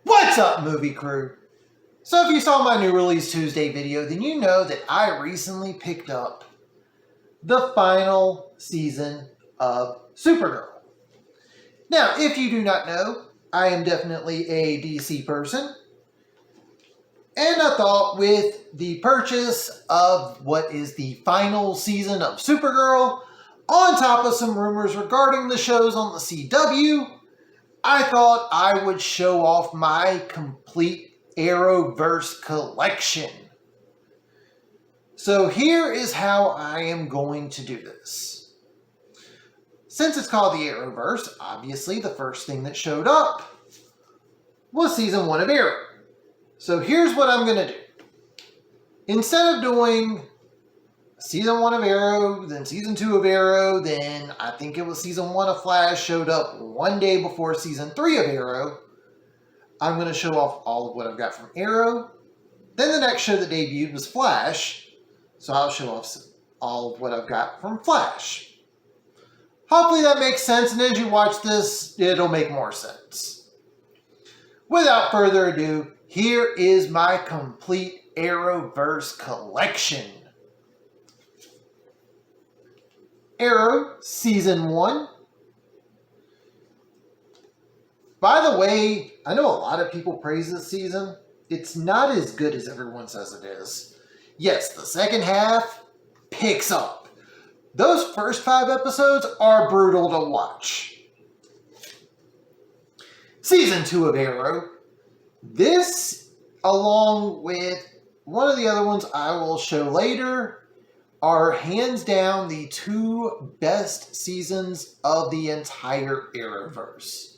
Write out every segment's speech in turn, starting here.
What's up, movie crew? So if you saw my new release Tuesday video, then you know that I recently picked up the final season of Supergirl. Now, if you do not know, I am definitely a DC person. And I thought with the purchase of what is the final season of Supergirl, on top of some rumors regarding the shows on the CW, I thought I would show off my complete Arrowverse collection. So here is how I am going to do this. Since it's called the Arrowverse, obviously the first thing that showed up was Season 1 of Arrow. So here's what I'm going to do. Instead of doing Season 1 of Arrow, then Season 2 of Arrow, then I think it was Season 1 of Flash showed up one day before Season 3 of Arrow, I'm going to show off all of what I've got from Arrow. Then the next show that debuted was Flash, so I'll show off all of what I've got from Flash. Hopefully that makes sense, and as you watch this, it'll make more sense. Without further ado, here is my complete Arrowverse collection. Arrow, Season 1. By the way, I know a lot of people praise this season. It's not as good as everyone says it is. Yes, the second half picks up. Those first 5 episodes are brutal to watch. Season 2 of Arrow. This, along with one of the other ones I will show later, are hands down the 2 best seasons of the entire Arrowverse.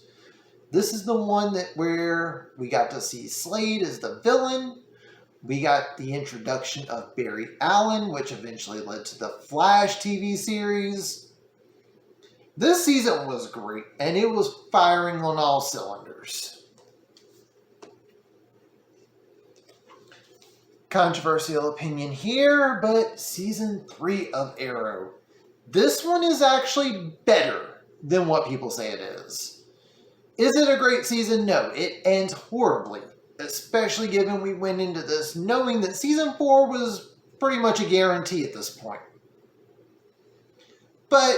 This is the one where we got to see Slade as the villain. We got the introduction of Barry Allen, which eventually led to the Flash TV series. This season was great, and it was firing on all cylinders. Controversial opinion here, but Season 3 of Arrow. This one is actually better than what people say it is. Is it a great season? No, it ends horribly, especially given we went into this knowing that Season 4 was pretty much a guarantee at this point. But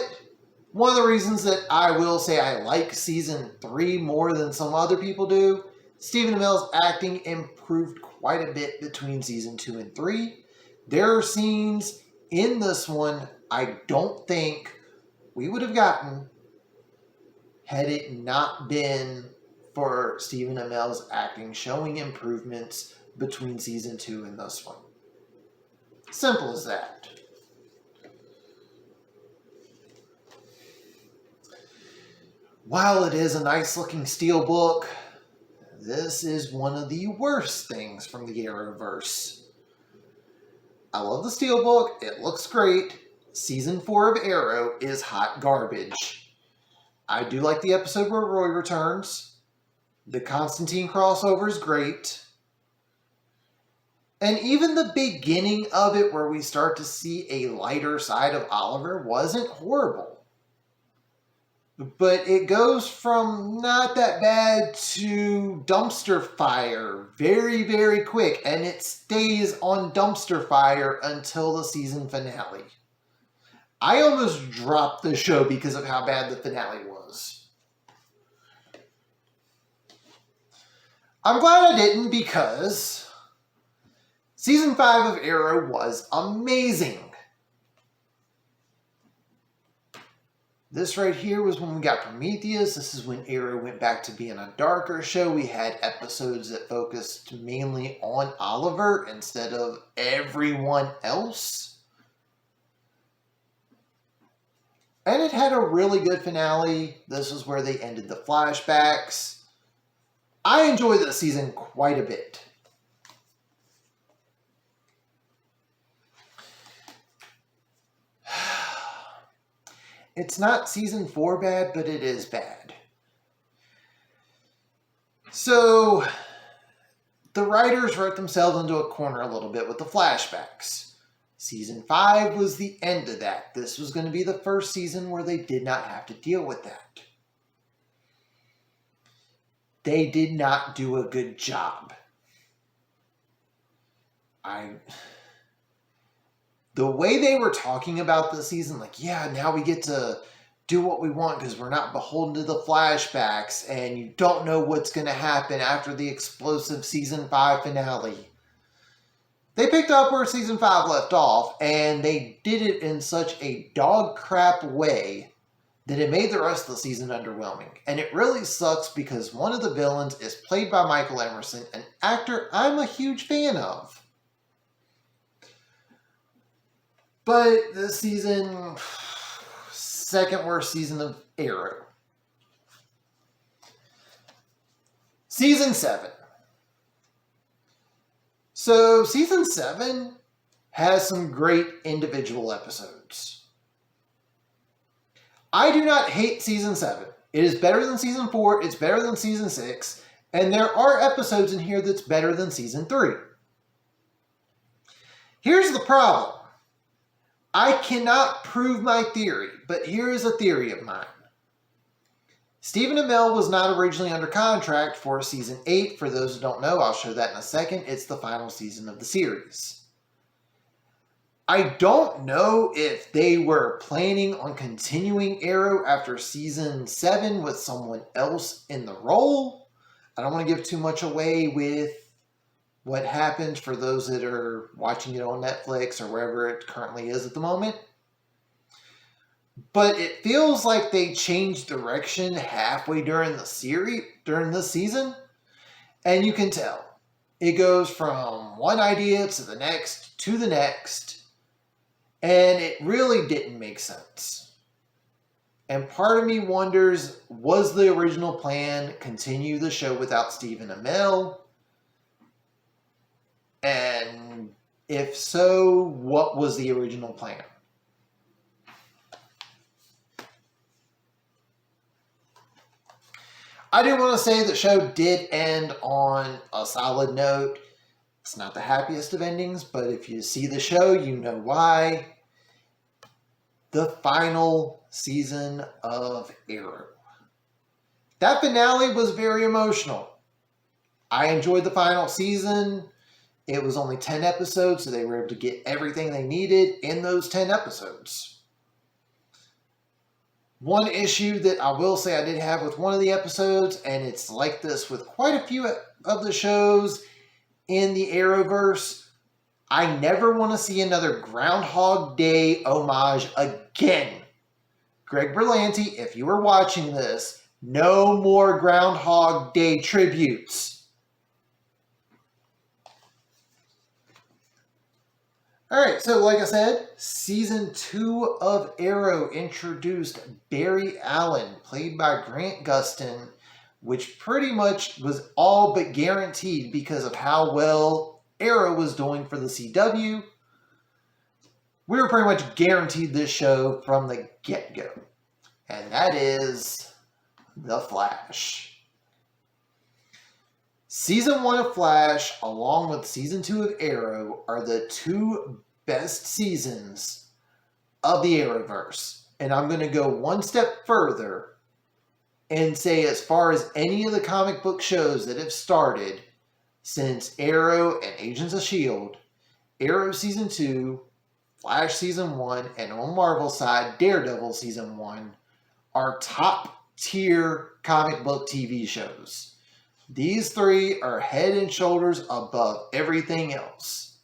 one of the reasons that I will say I like Season 3 more than some other people do, Stephen Amell's acting improved quite a bit between Season 2 and 3. There are scenes in this one I don't think we would have gotten had it not been for Stephen Amell's acting showing improvements between Season 2 and this one. Simple as that. While it is a nice looking steelbook, this is one of the worst things from the Arrowverse. I love the steelbook. It looks great. Season 4 of Arrow is hot garbage. I do like the episode where Roy returns. The Constantine crossover is great. And even the beginning of it where we start to see a lighter side of Oliver wasn't horrible. But it goes from not that bad to dumpster fire very, very quick. And it stays on dumpster fire until the season finale. I almost dropped the show because of how bad the finale was. I'm glad I didn't because Season 5 of Arrow was amazing. This right here was when we got Prometheus. This is when Arrow went back to being a darker show. We had episodes that focused mainly on Oliver instead of everyone else. And it had a really good finale. This was where they ended the flashbacks. I enjoyed this season quite a bit. It's not Season 4 bad, but it is bad. So, the writers wrote themselves into a corner a little bit with the flashbacks. Season 5 was the end of that. This was going to be the first season where they did not have to deal with that. they did not do a good job. The way they were talking about the season, like, yeah, now we get to do what we want because we're not beholden to the flashbacks and you don't know what's going to happen after the explosive season 5 finale. They picked up where season 5 left off, and they did it in such a dog crap way that it made the rest of the season underwhelming. And it really sucks because one of the villains is played by Michael Emerson, an actor I'm a huge fan of. But this season, second worst season of Arrow. Season 7. So, Season 7 has some great individual episodes. I do not hate Season 7. It is better than Season 4, it's better than Season 6, and there are episodes in here that's better than Season 3. Here's the problem. I cannot prove my theory, but here is a theory of mine. Stephen Amell was not originally under contract for Season 8. For those who don't know, I'll show that in a second. It's the final season of the series. I don't know if they were planning on continuing Arrow after Season 7 with someone else in the role. I don't want to give too much away with what happened for those that are watching it on Netflix or wherever it currently is at the moment. But it feels like they changed direction halfway during the season, and you can tell. It goes from one idea to the next, and it really didn't make sense. And part of me wonders, was the original plan continue the show without Stephen Amell? And if so, what was the original plan? I do want to say the show did end on a solid note. It's not the happiest of endings, but if you see the show, you know why. The final season of Arrow. That finale was very emotional. I enjoyed the final season. It was only 10 episodes, so they were able to get everything they needed in those 10 episodes. One issue that I will say I did have with one of the episodes, and it's like this with quite a few of the shows in the Arrowverse, I never want to see another Groundhog Day homage again. Greg Berlanti, if you are watching this, no more Groundhog Day tributes. Alright, so like I said, Season 2 of Arrow introduced Barry Allen, played by Grant Gustin, which pretty much was all but guaranteed because of how well Arrow was doing for the CW. We were pretty much guaranteed this show from the get-go, and that is The Flash. Season 1 of Flash, along with Season 2 of Arrow, are the two best seasons of the Arrowverse. And I'm going to go one step further and say, as far as any of the comic book shows that have started since Arrow and Agents of S.H.I.E.L.D., Arrow Season 2, Flash Season 1, and on Marvel's side, Daredevil Season 1, are top-tier comic book TV shows. These three are head and shoulders above everything else.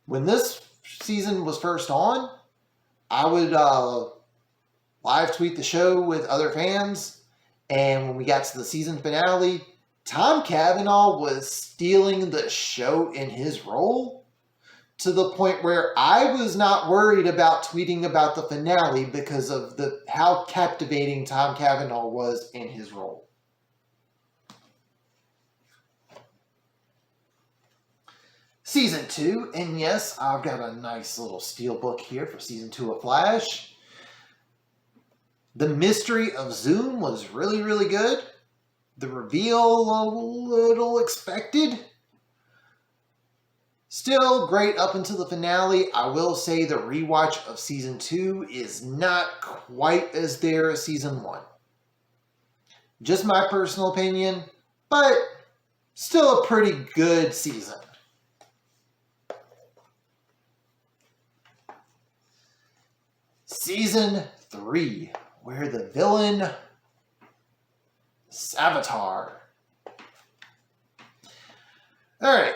When this season was first on, I would live tweet the show with other fans, and when we got to the season finale, Tom Cavanaugh was stealing the show in his role to the point where I was not worried about tweeting about the finale because of how captivating Tom Cavanaugh was in his role. Season 2, and yes, I've got a nice little steelbook here for Season 2 of Flash. The mystery of Zoom was really, really good. The reveal, a little expected. Still great up until the finale. I will say the rewatch of Season 2 is not quite as there as Season 1. Just my personal opinion, but still a pretty good season. Season 3, where the villain, Savitar. Alright.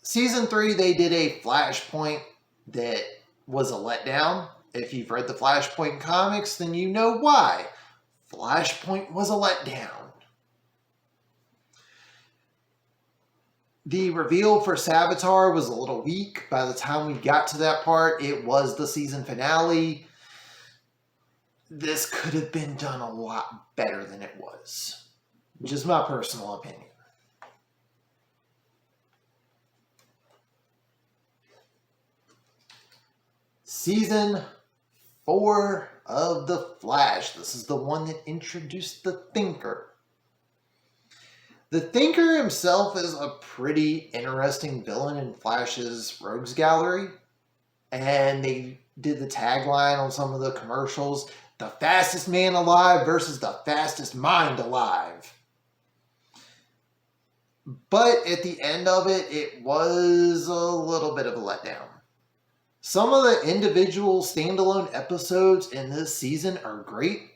Season 3, they did a Flashpoint that was a letdown. If you've read the Flashpoint comics, then you know why. Flashpoint was a letdown. The reveal for Savitar was a little weak. By the time we got to that part, it was the season finale. This could have been done a lot better than it was. Just my personal opinion. Season 4 of The Flash. This is the one that introduced the Thinker. The Thinker himself is a pretty interesting villain in Flash's Rogues Gallery. And they did the tagline on some of the commercials. The fastest man alive versus the fastest mind alive. But at the end of it, it was a little bit of a letdown. Some of the individual standalone episodes in this season are great.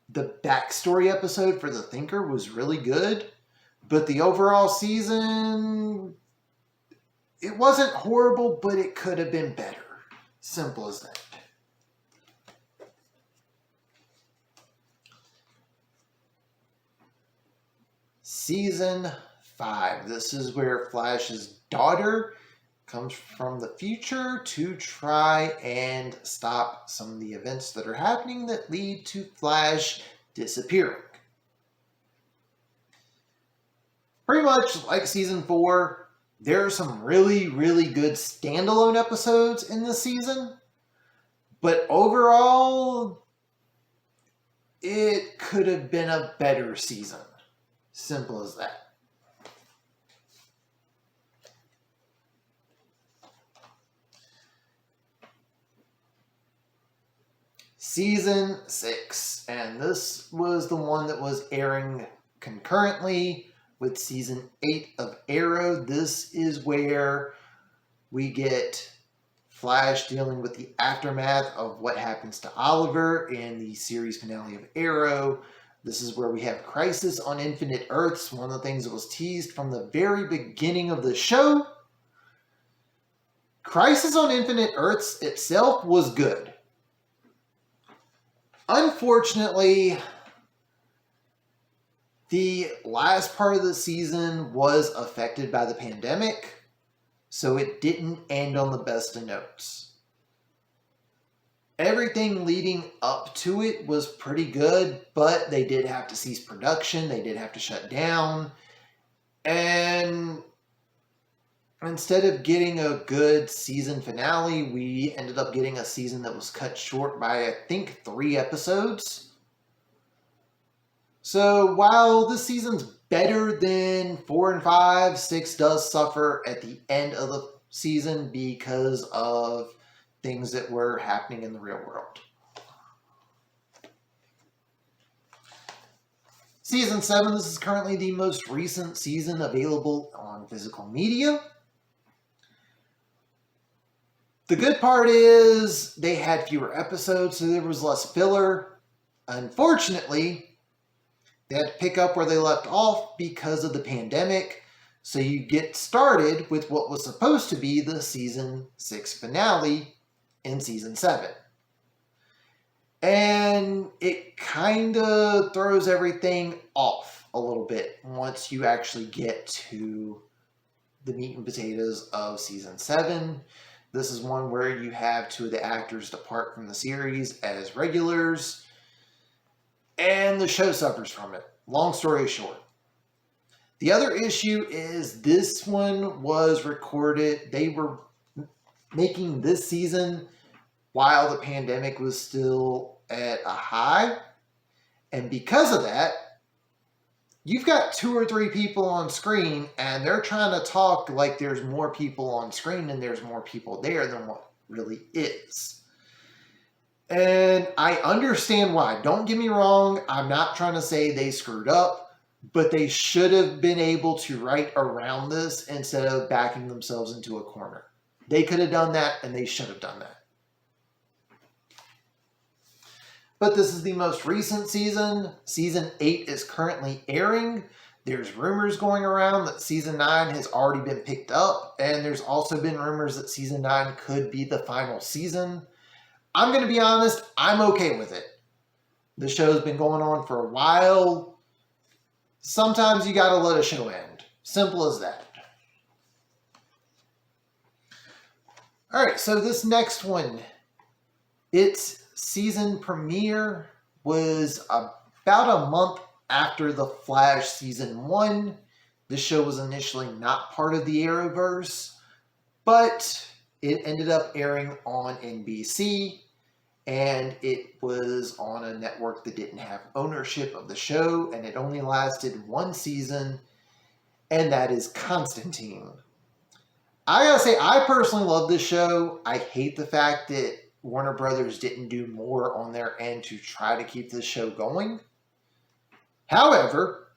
The backstory episode for the Thinker was really good. But the overall season, it wasn't horrible, but it could have been better. Simple as that. Season 5. This is where Flash's daughter comes from the future to try and stop some of the events that are happening that lead to Flash disappearing. Pretty much like Season 4, there are some really, really good standalone episodes in this season. But overall, it could have been a better season. Simple as that. Season 6. And this was the one that was airing concurrently with Season 8 of Arrow. This is where we get Flash dealing with the aftermath of what happens to Oliver in the series finale of Arrow. This is where we have Crisis on Infinite Earths, one of the things that was teased from the very beginning of the show. Crisis on Infinite Earths itself was good. Unfortunately, the last part of the season was affected by the pandemic, so it didn't end on the best of notes. Everything leading up to it was pretty good, but they did have to cease production, they did have to shut down, and instead of getting a good season finale, we ended up getting a season that was cut short by, I think, 3 episodes. So while this season's better than 4 and 5, 6 does suffer at the end of the season because of things that were happening in the real world. Season 7, this is currently the most recent season available on physical media. The good part is they had fewer episodes, so there was less filler. Unfortunately, they had to pick up where they left off because of the pandemic. So you get started with what was supposed to be the Season 6 finale in Season 7. And it kind of throws everything off a little bit once you actually get to the meat and potatoes of Season 7. This is one where you have 2 of the actors depart from the series as regulars, and the show suffers from it. Long story short. The other issue is this one was recorded, they were making this season while the pandemic was still at a high, and because of that, you've got 2 or 3 people on screen, and they're trying to talk like there's more people on screen and there's more people there than what really is. And I understand why. Don't get me wrong. I'm not trying to say they screwed up, but they should have been able to write around this instead of backing themselves into a corner. They could have done that, and they should have done that. But this is the most recent season. Season 8 is currently airing. There's rumors going around that Season 9 has already been picked up, and there's also been rumors that Season 9 could be the final season. I'm going to be honest, I'm okay with it. The show's been going on for a while. Sometimes you got to let a show end. Simple as that. Alright, so this next one, its season premiere was about a month after The Flash Season 1. The show was initially not part of the Arrowverse, but it ended up airing on NBC, and it was on a network that didn't have ownership of the show, and it only lasted one season, and that is Constantine. I gotta say, I personally love this show. I hate the fact that Warner Brothers didn't do more on their end to try to keep this show going. However,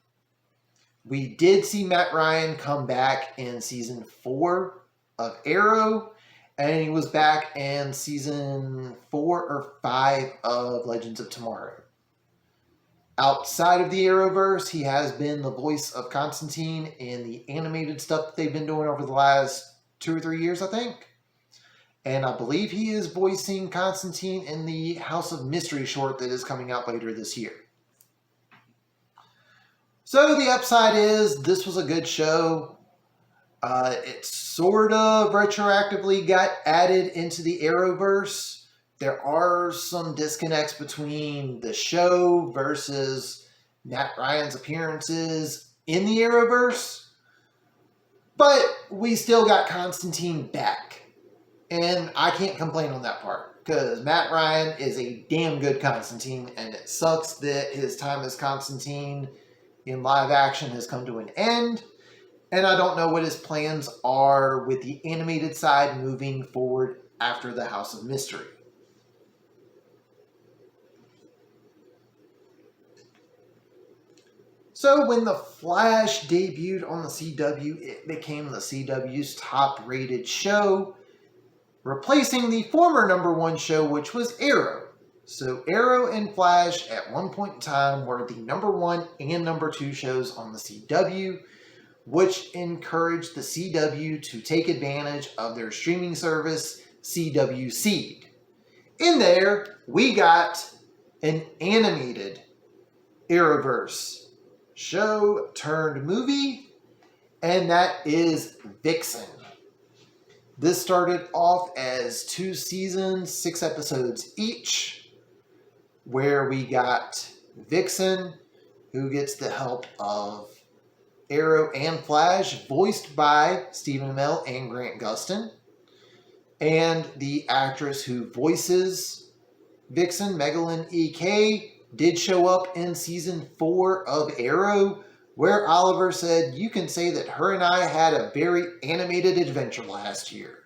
we did see Matt Ryan come back in Season 4 of Arrow, and he was back in Season 4 or 5 of Legends of Tomorrow. Outside of the Arrowverse, he has been the voice of Constantine in the animated stuff that they've been doing over the last 2 or 3 years, I think. And I believe he is voicing Constantine in the House of Mystery short that is coming out later this year. So the upside is this was a good show. It sort of retroactively got added into the Arrowverse. There are some disconnects between the show versus Matt Ryan's appearances in the Arrowverse. But we still got Constantine back. And I can't complain on that part, because Matt Ryan is a damn good Constantine, and it sucks that his time as Constantine in live action has come to an end. And I don't know what his plans are with the animated side moving forward after the House of Mystery. So when The Flash debuted on the CW, it became the CW's top-rated show, replacing the former #1 show, which was Arrow. So Arrow and Flash at one point in time were the #1 and #2 shows on the CW, which encouraged the CW to take advantage of their streaming service, CW Seed. In there, we got an animated Arrowverse show turned movie, and that is Vixen. This started off as 2 seasons, 6 episodes each, where we got Vixen, who gets the help of Arrow and Flash, voiced by Stephen Amell and Grant Gustin. And the actress who voices Vixen, Megalyn E.K., did show up in Season 4 of Arrow, where Oliver said, "You can say that her and I had a very animated adventure last year."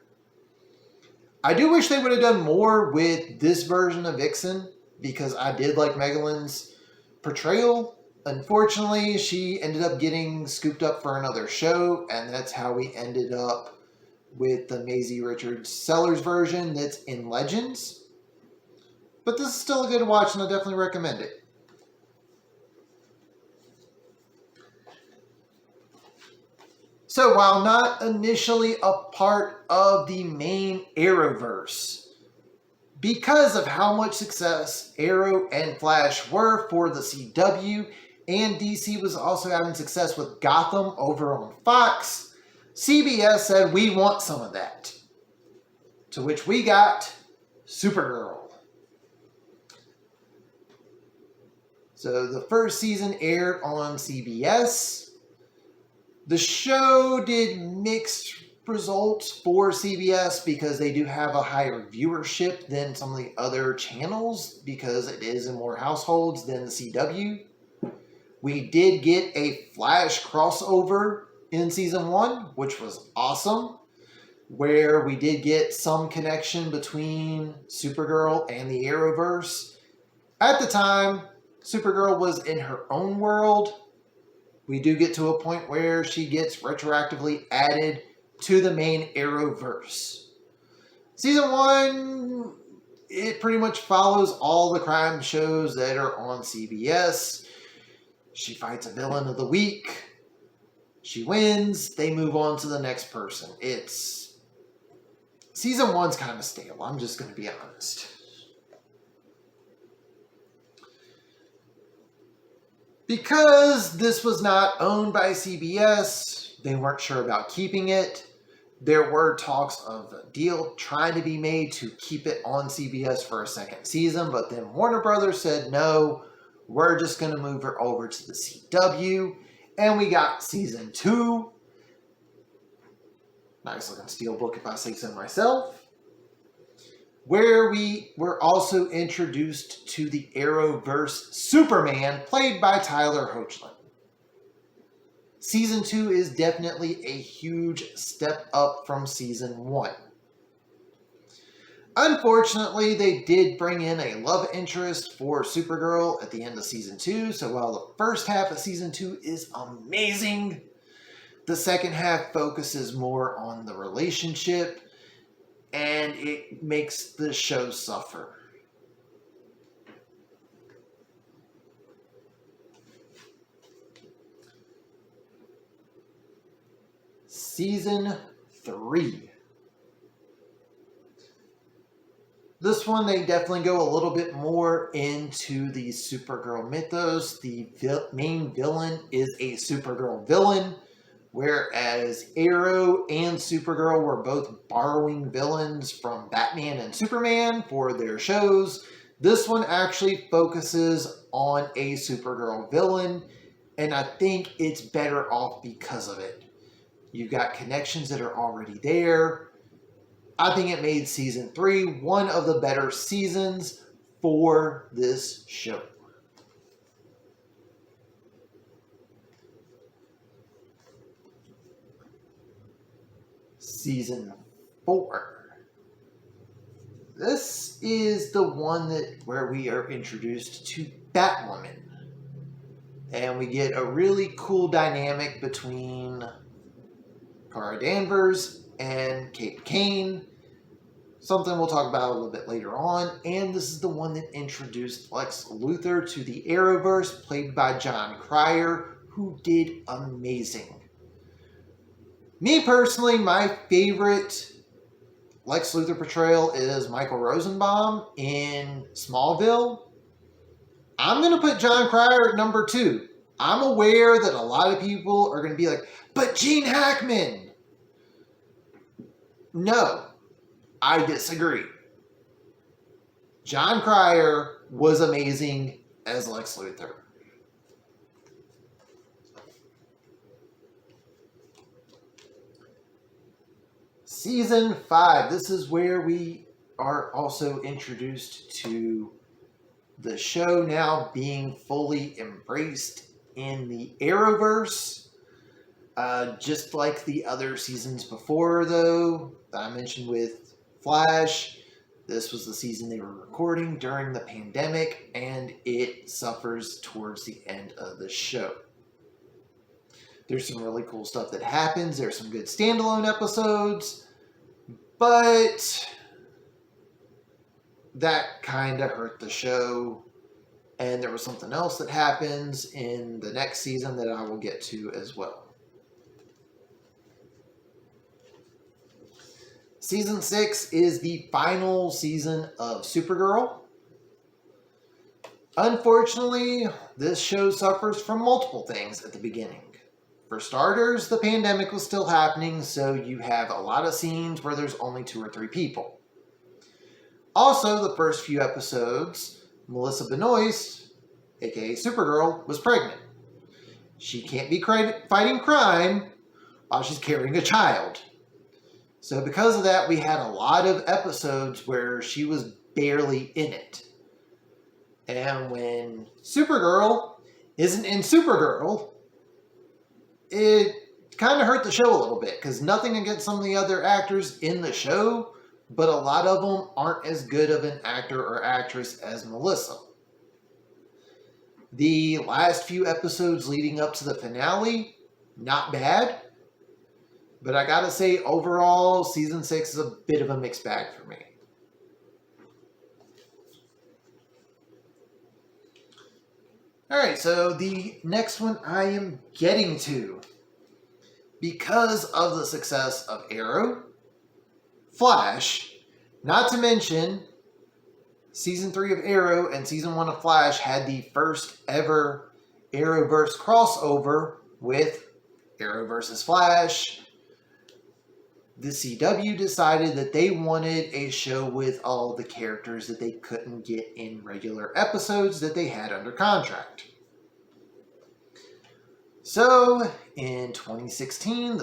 I do wish they would have done more with this version of Vixen, because I did like Megalyn's portrayal. Unfortunately, she ended up getting scooped up for another show, and that's how we ended up with the Maisie Richards Sellers version that's in Legends. But this is still a good watch, and I definitely recommend it. So while not initially a part of the main Arrowverse, because of how much success Arrow and Flash were for the CW, and DC was also having success with Gotham over on Fox, CBS said, "We want some of that." To which we got Supergirl. So the first season aired on CBS. The show did mixed results for CBS because they do have a higher viewership than some of the other channels, because it is in more households than the CW. We did get a Flash crossover in Season 1, which was awesome. where we did get some connection between Supergirl and the Arrowverse. At the time, Supergirl was in her own world. We do get to a point where she gets retroactively added to the main Arrowverse. Season 1, it pretty much follows all the crime shows that are on CBS. She fights a villain of the week. She wins. They move on to the next person. Season 1's kind of stale. I'm just going to be honest. Because this was not owned by CBS, they weren't sure about keeping it. There were talks of a deal trying to be made to keep it on CBS for a second season, but then Warner Brothers said, no, we're just going to move her over to the CW. And we got season 2. Nice looking steelbook if I say so myself. Where we were also introduced to the Arrowverse Superman, played by Tyler Hoechlin. Season 2 is definitely a huge step up from Season 1. Unfortunately, they did bring in a love interest for Supergirl at the end of Season 2, so while the first half of Season 2 is amazing, the second half focuses more on the relationship, and it makes the show suffer. Season 3. This one, they definitely go a little bit more into the Supergirl mythos. The main villain is a Supergirl villain, whereas Arrow and Supergirl were both borrowing villains from Batman and Superman for their shows. This one actually focuses on a Supergirl villain, and I think it's better off because of it. You've got connections that are already there. I think it made Season 3 one of the better seasons for this show. Season 4. This is the one where we are introduced to Batwoman. And we get a really cool dynamic between Kara Danvers and Kate Kane. Something we'll talk about a little bit later on. And this is the one that introduced Lex Luthor to the Arrowverse, played by Jon Cryer, who did amazing. Me personally, my favorite Lex Luthor portrayal is Michael Rosenbaum in Smallville. I'm going to put Jon Cryer at number 2. I'm aware that a lot of people are going to be like, but Gene Hackman! No, I disagree. Jon Cryer was amazing as Lex Luthor. Season 5. This is where we are also introduced to the show now being fully embraced in the Arrowverse. Just like the other seasons before, though, that I mentioned with Flash, this was the season they were recording during the pandemic, and it suffers towards the end of the show. There's some really cool stuff that happens. There's some good standalone episodes, but that kind of hurt the show. And there was something else that happens in the next season that I will get to as well. Season 6 is the final season of Supergirl. Unfortunately, this show suffers from multiple things at the beginning. For starters, the pandemic was still happening, so you have a lot of scenes where there's only 2 or 3 people. Also, the first few episodes, Melissa Benoist, aka Supergirl, was pregnant. She can't be fighting crime while she's carrying a child. So because of that, we had a lot of episodes where she was barely in it. And when Supergirl isn't in Supergirl, it kind of hurt the show a little bit, because nothing against some of the other actors in the show, but a lot of them aren't as good of an actor or actress as Melissa. The last few episodes leading up to the finale, not bad, but I gotta say, overall, season 6 is a bit of a mixed bag for me. Alright, so the next one I am getting to. Because of the success of Arrow, Flash, not to mention, Season 3 of Arrow and Season 1 of Flash had the first ever Arrowverse crossover with Arrow vs. Flash. The CW decided that they wanted a show with all the characters that they couldn't get in regular episodes that they had under contract. So, in 2016,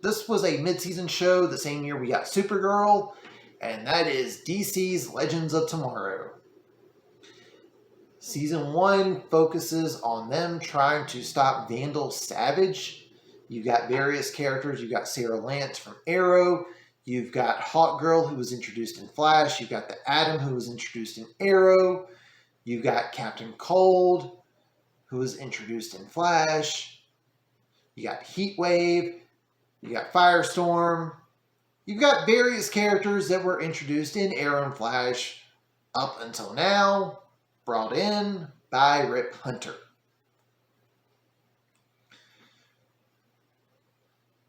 this was a mid-season show. The same year we got Supergirl, and that is DC's Legends of Tomorrow. Season 1 focuses on them trying to stop Vandal Savage. You got various characters. You got Sarah Lance from Arrow. You've got Hawkgirl, who was introduced in Flash. You've got the Atom, who was introduced in Arrow. You've got Captain Cold, who was introduced in Flash. You got Heatwave. You got Firestorm. You've got various characters that were introduced in Arrow and Flash up until now, brought in by Rip Hunter.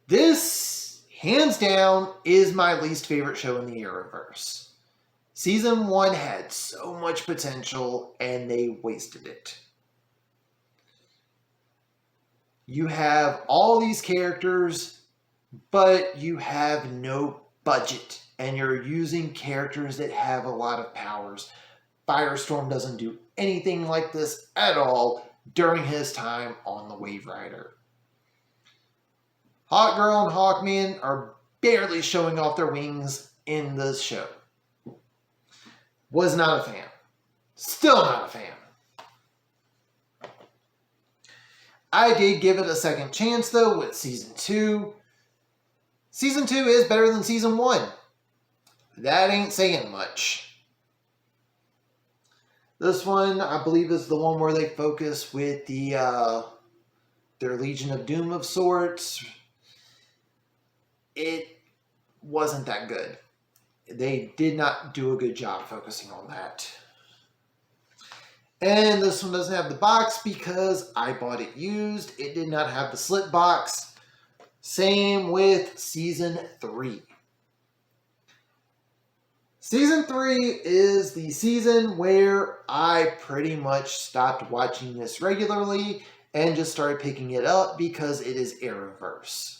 This, hands down, is my least favorite show in the Arrowverse. Season 1 had so much potential, and they wasted it. You have all these characters, but you have no budget, and you're using characters that have a lot of powers. Firestorm doesn't do anything like this at all during his time on the Wave Rider. Hawkgirl and Hawkman are barely showing off their wings in this show. Was not a fan. Still not a fan. I did give it a second chance, though, with Season 2. Season 2 is better than Season 1. That ain't saying much. This one, I believe, is the one where they focus with their Legion of Doom of sorts. It wasn't that good. They did not do a good job focusing on that. And this one doesn't have the box because I bought it used. It did not have the slit box. Same with Season 3. Season 3 is the season where I pretty much stopped watching this regularly and just started picking it up because it is Arrowverse.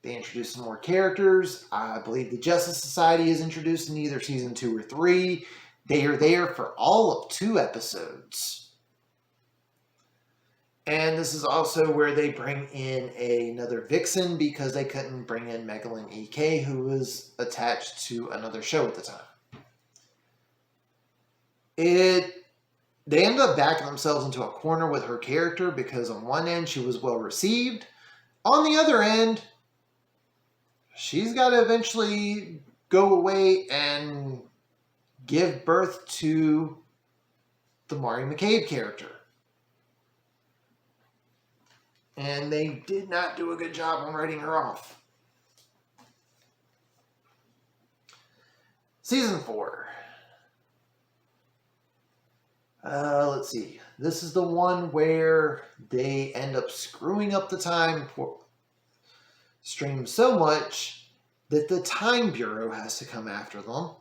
They introduced some more characters. I believe the Justice Society is introduced in either Season 2 or 3. They are there for all of 2 episodes. And this is also where they bring in another Vixen because they couldn't bring in Megalyn EK, who was attached to another show at the time. They ended up backing themselves into a corner with her character because on one end she was well received. On the other end, she's got to eventually go away and give birth to the Mari McCabe character. And they did not do a good job on writing her off. Season 4. Let's see. This is the one where they end up screwing up the time stream so much that the Time Bureau has to come after them.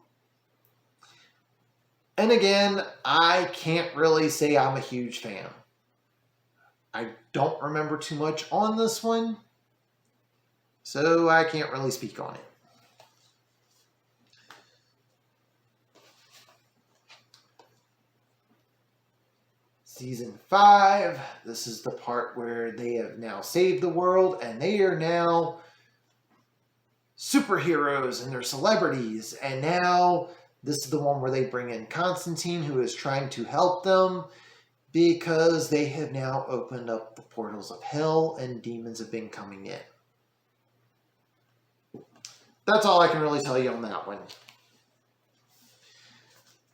And again, I can't really say I'm a huge fan. I don't remember too much on this one, so I can't really speak on it. Season 5, this is the part where they have now saved the world, and they are now superheroes and they're celebrities, and now this is the one where they bring in Constantine, who is trying to help them because they have now opened up the portals of hell and demons have been coming in. That's all I can really tell you on that one.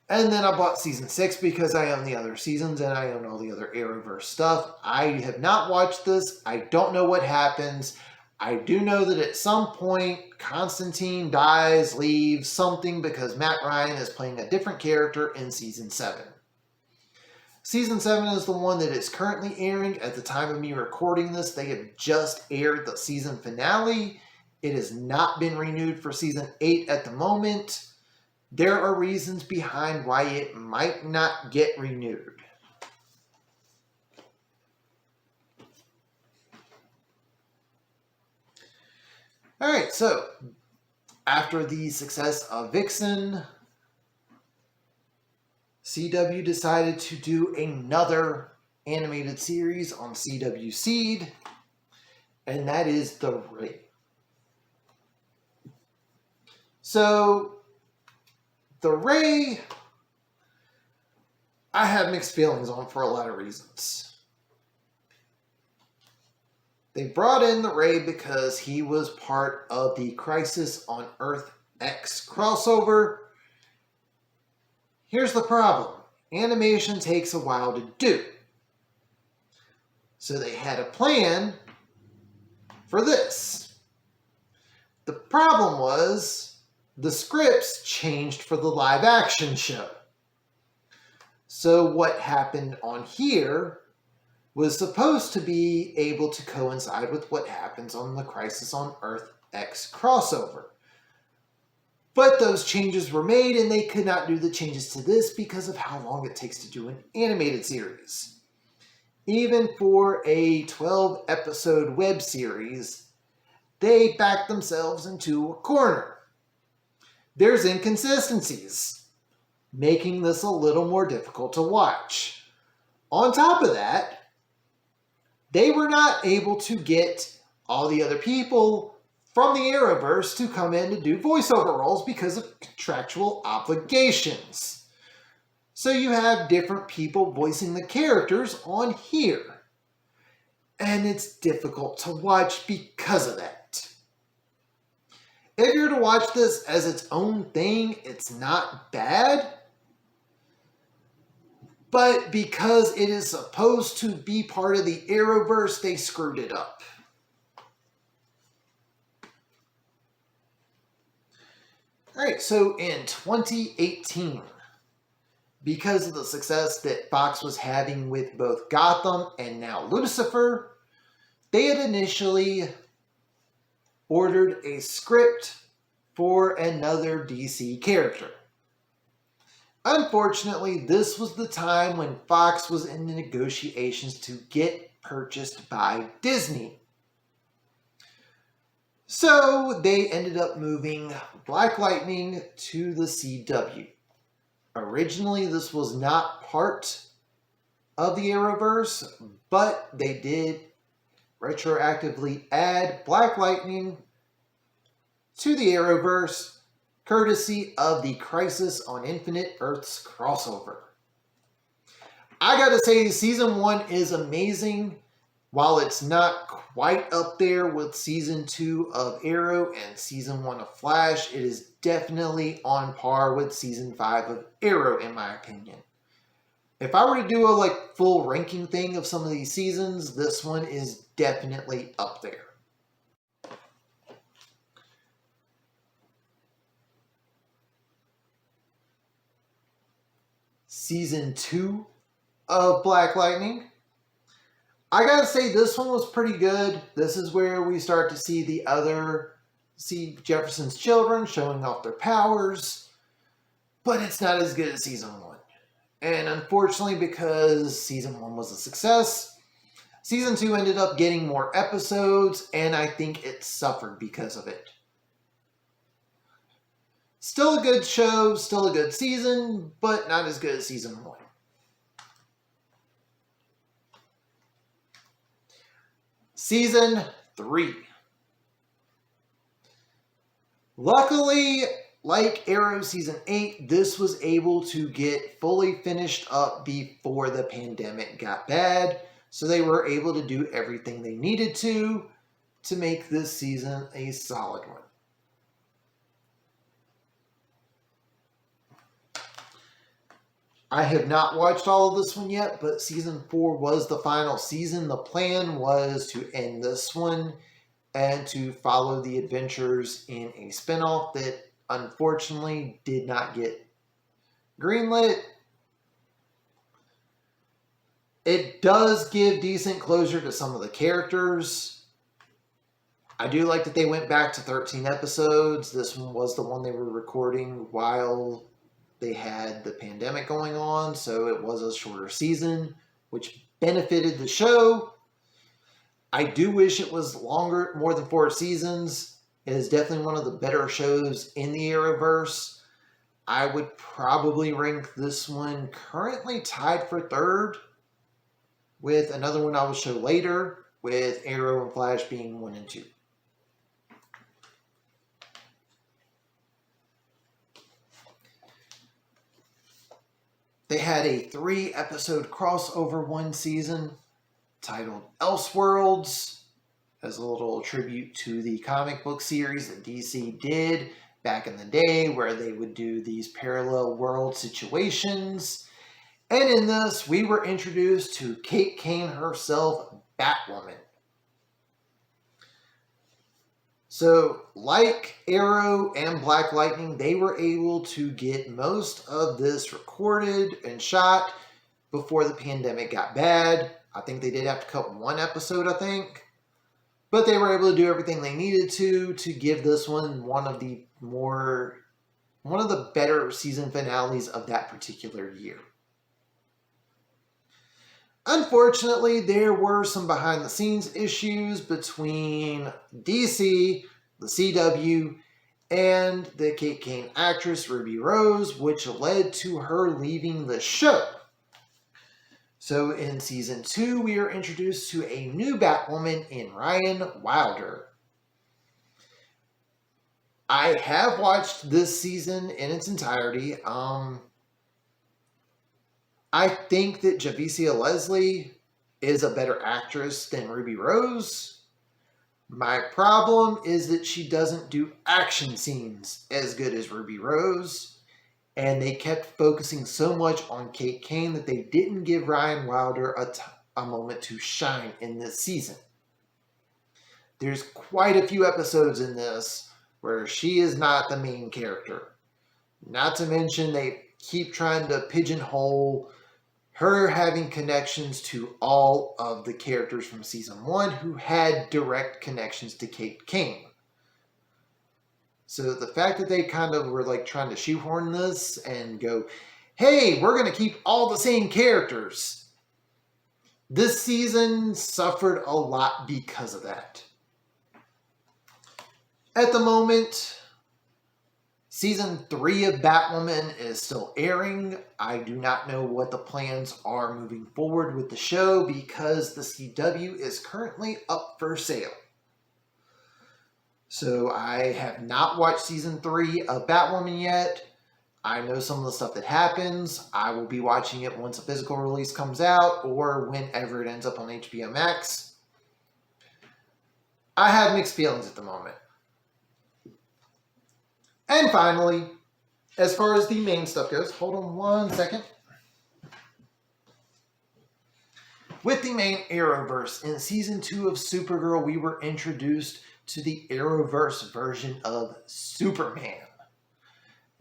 And then I bought season 6 because I own the other seasons and I own all the other Arrowverse stuff. I have not watched this. I don't know what happens. I do know that at some point Constantine dies, leaves, something, because Matt Ryan is playing a different character in season 7. Season 7 is the one that is currently airing. At the time of me recording this, they have just aired the season finale. It has not been renewed for season 8 at the moment. There are reasons behind why it might not get renewed. Alright, so after the success of Vixen, CW decided to do another animated series on CW Seed, and that is The Ray. So, The Ray, I have mixed feelings on for a lot of reasons. They brought in The Ray because he was part of the Crisis on Earth X crossover. Here's the problem. Animation takes a while to do. So they had a plan for this. The problem was the scripts changed for the live action show. So what happened on here was supposed to be able to coincide with what happens on the Crisis on Earth X crossover. But those changes were made and they could not do the changes to this because of how long it takes to do an animated series. Even for a 12-episode web series, they backed themselves into a corner. There's inconsistencies, making this a little more difficult to watch. On top of that, they were not able to get all the other people from the Arrowverse to come in to do voiceover roles because of contractual obligations. So you have different people voicing the characters on here. And it's difficult to watch because of that. If you're to watch this as its own thing, it's not bad. But because it is supposed to be part of the Arrowverse, they screwed it up. Alright, so in 2018, because of the success that Fox was having with both Gotham and now Lucifer, they had initially ordered a script for another DC character. Unfortunately, this was the time when Fox was in the negotiations to get purchased by Disney. So they ended up moving Black Lightning to the CW. Originally, this was not part of the Arrowverse, but they did retroactively add Black Lightning to the Arrowverse, courtesy of the Crisis on Infinite Earths crossover. I gotta say, Season 1 is amazing. While it's not quite up there with Season 2 of Arrow and Season 1 of Flash, it is definitely on par with Season 5 of Arrow, in my opinion. If I were to do a full ranking thing of some of these seasons, this one is definitely up there. Season 2 of Black Lightning. I gotta say, this one was pretty good. This is where we start to see Jefferson's children showing off their powers, but it's not as good as Season 1. And unfortunately, because Season 1 was a success, Season 2 ended up getting more episodes, and I think it suffered because of it. Still a good show, still a good season, but not as good as Season 1. Season 3. Luckily, like Arrow Season 8, this was able to get fully finished up before the pandemic got bad, so they were able to do everything they needed to make this season a solid one. I have not watched all of this one yet, but season 4 was the final season. The plan was to end this one and to follow the adventures in a spinoff that unfortunately did not get greenlit. It does give decent closure to some of the characters. I do like that they went back to 13 episodes. This one was the one they were recording while they had the pandemic going on, so it was a shorter season, which benefited the show. I do wish it was longer, more than 4 seasons. It is definitely one of the better shows in the Arrowverse. I would probably rank this one currently tied for 3rd, with another one I will show later, with Arrow and Flash being 1 and 2. They had a 3-episode crossover one season titled Elseworlds, as a little tribute to the comic book series that DC did back in the day, where they would do these parallel world situations. And in this, we were introduced to Kate Kane herself, Batwoman. So, like Arrow and Black Lightning, they were able to get most of this recorded and shot before the pandemic got bad. I think they did have to cut 1 episode, I think. But they were able to do everything they needed to give this one one of the better season finales of that particular year. Unfortunately, there were some behind-the-scenes issues between DC, the CW, and the Kate Kane actress Ruby Rose, which led to her leaving the show. So in Season 2, we are introduced to a new Batwoman in Ryan Wilder. I have watched this season in its entirety. I think that Javicia Leslie is a better actress than Ruby Rose. My problem is that she doesn't do action scenes as good as Ruby Rose, and they kept focusing so much on Kate Kane that they didn't give Ryan Wilder a moment to shine in this season. There's quite a few episodes in this where she is not the main character. Not to mention they keep trying to pigeonhole her having connections to all of the characters from season 1 who had direct connections to Kate Kane. So the fact that they kind of were like trying to shoehorn this and go, hey, we're going to keep all the same characters. This season suffered a lot because of that. At the moment, Season 3 of Batwoman is still airing. I do not know what the plans are moving forward with the show because the CW is currently up for sale. So I have not watched Season 3 of Batwoman yet. I know some of the stuff that happens. I will be watching it once a physical release comes out or whenever it ends up on HBO Max. I have mixed feelings at the moment. And finally, as far as the main stuff goes, hold on one second. With the main Arrowverse, in Season 2 of Supergirl, we were introduced to the Arrowverse version of Superman.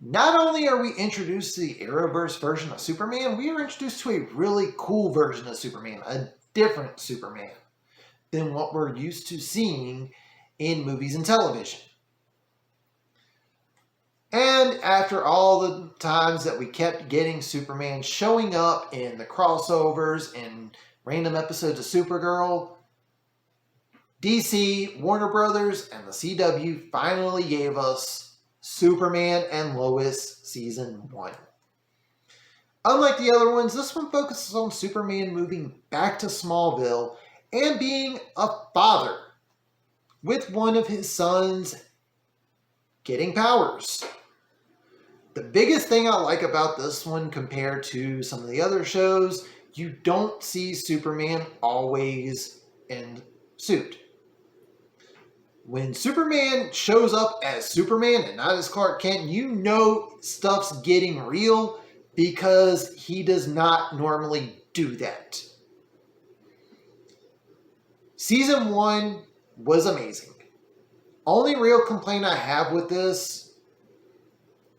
Not only are we introduced to the Arrowverse version of Superman, we are introduced to a really cool version of Superman, a different Superman than what we're used to seeing in movies and television. And after all the times that we kept getting Superman showing up in the crossovers and random episodes of Supergirl, DC, Warner Brothers, and the CW finally gave us Superman and Lois Season 1. Unlike the other ones, this one focuses on Superman moving back to Smallville and being a father, with one of his sons getting powers. The biggest thing I like about this one compared to some of the other shows, you don't see Superman always in suit. When Superman shows up as Superman and not as Clark Kent, you know stuff's getting real because he does not normally do that. Season 1 was amazing. Only real complaint I have with this,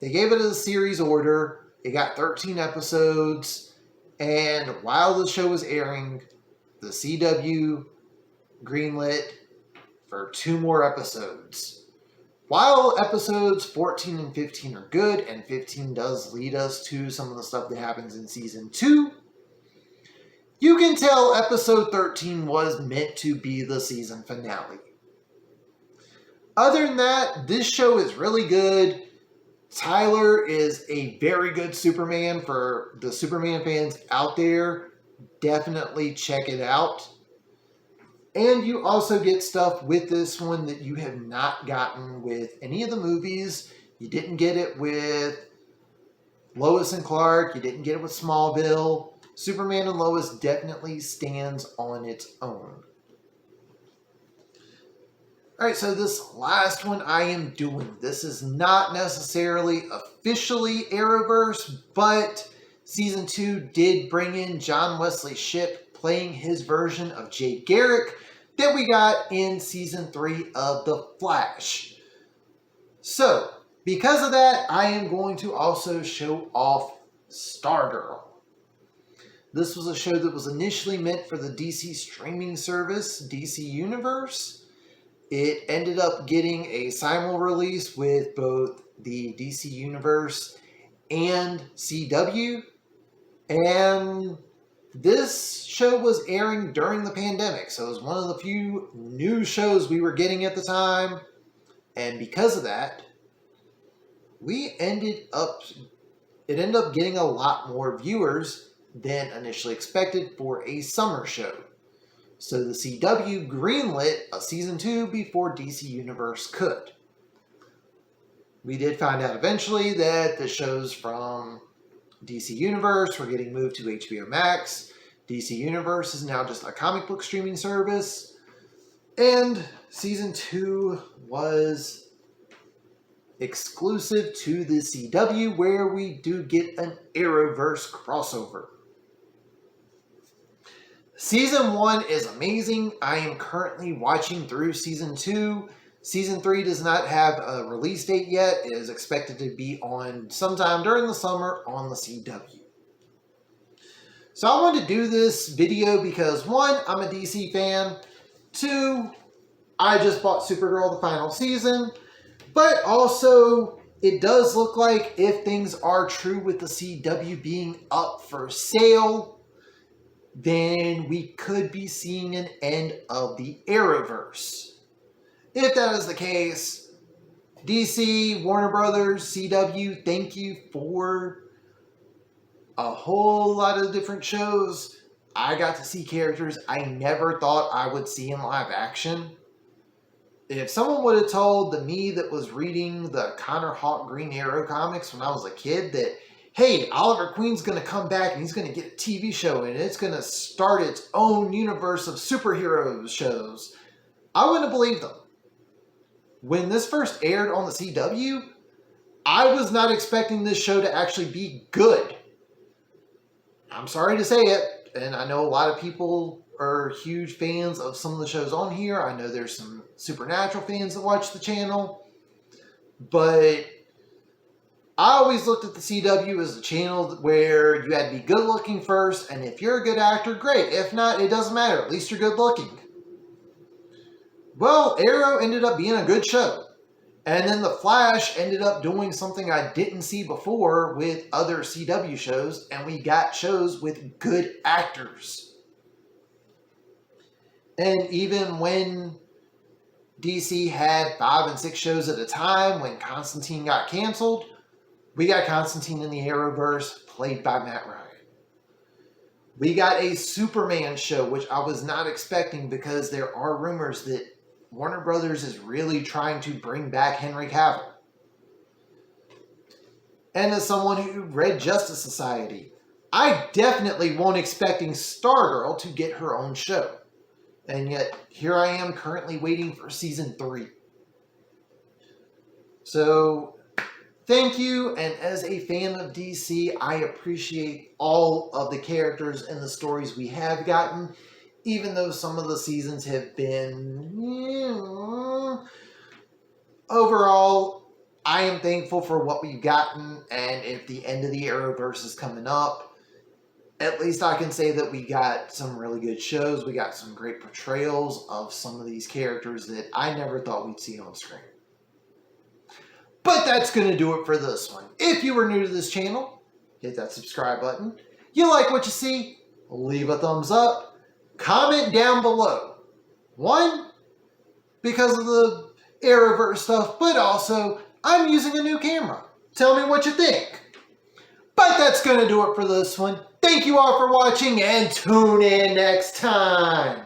they gave it a series order. It got 13 episodes. And while the show was airing, the CW greenlit for 2 more episodes. While episodes 14 and 15 are good, and 15 does lead us to some of the stuff that happens in season 2, you can tell episode 13 was meant to be the season finale. Other than that, this show is really good. Tyler is a very good Superman. For the Superman fans out there, definitely check it out. And you also get stuff with this one that you have not gotten with any of the movies. You didn't get it with Lois and Clark. You didn't get it with Smallville. Superman and Lois definitely stands on its own. Alright, so this last one I am doing. This is not necessarily officially Arrowverse, but Season 2 did bring in John Wesley Shipp playing his version of Jay Garrick that we got in Season 3 of The Flash. So, because of that, I am going to also show off Stargirl. This was a show that was initially meant for the DC streaming service, DC Universe. It ended up getting a simul release with both the DC Universe and CW. And this show was airing during the pandemic, so it was one of the few new shows we were getting at the time. And because of that, it ended up getting a lot more viewers than initially expected for a summer show. So the CW greenlit a Season 2 before DC Universe could. We did find out eventually that the shows from DC Universe were getting moved to HBO Max. DC Universe is now just a comic book streaming service. And Season 2 was exclusive to the CW, where we do get an Arrowverse crossover. Season 1 is amazing. I am currently watching through Season 2. Season 3 does not have a release date yet. It is expected to be on sometime during the summer on the CW. So I wanted to do this video because 1, I'm a DC fan. 2, I just bought Supergirl the final season. But also, it does look like if things are true with the CW being up for sale, then we could be seeing an end of the Arrowverse. If that is the case, DC, Warner Brothers, CW, thank you for a whole lot of different shows. I got to see characters I never thought I would see in live action. If someone would have told the me that was reading the Connor Hawk Green Arrow comics when I was a kid that, hey, Oliver Queen's going to come back and he's going to get a TV show and it's going to start its own universe of superhero shows, I wouldn't have believed them. When this first aired on the CW, I was not expecting this show to actually be good. I'm sorry to say it, and I know a lot of people are huge fans of some of the shows on here. I know there's some Supernatural fans that watch the channel, but I always looked at the CW as a channel where you had to be good looking first, and if you're a good actor, great. If not, it doesn't matter. At least you're good looking. Well, Arrow ended up being a good show. And then The Flash ended up doing something I didn't see before with other CW shows, and we got shows with good actors. And even when DC had 5 and 6 shows at a time, when Constantine got canceled, we got Constantine in the Arrowverse, played by Matt Ryan. We got a Superman show, which I was not expecting because there are rumors that Warner Brothers is really trying to bring back Henry Cavill. And as someone who read Justice Society, I definitely wasn't expecting Stargirl to get her own show. And yet, here I am currently waiting for Season 3. So, Thank you, and as a fan of DC, I appreciate all of the characters and the stories we have gotten, even though some of the seasons have been... Overall, I am thankful for what we've gotten, and if the end of the Arrowverse is coming up, at least I can say that we got some really good shows. We got some great portrayals of some of these characters that I never thought we'd see on screen. But that's going to do it for this one. If you were new to this channel, hit that subscribe button. You like what you see, leave a thumbs up. Comment down below. One, because of the Arrowverse stuff, but also, I'm using a new camera. Tell me what you think. But that's going to do it for this one. Thank you all for watching, and tune in next time.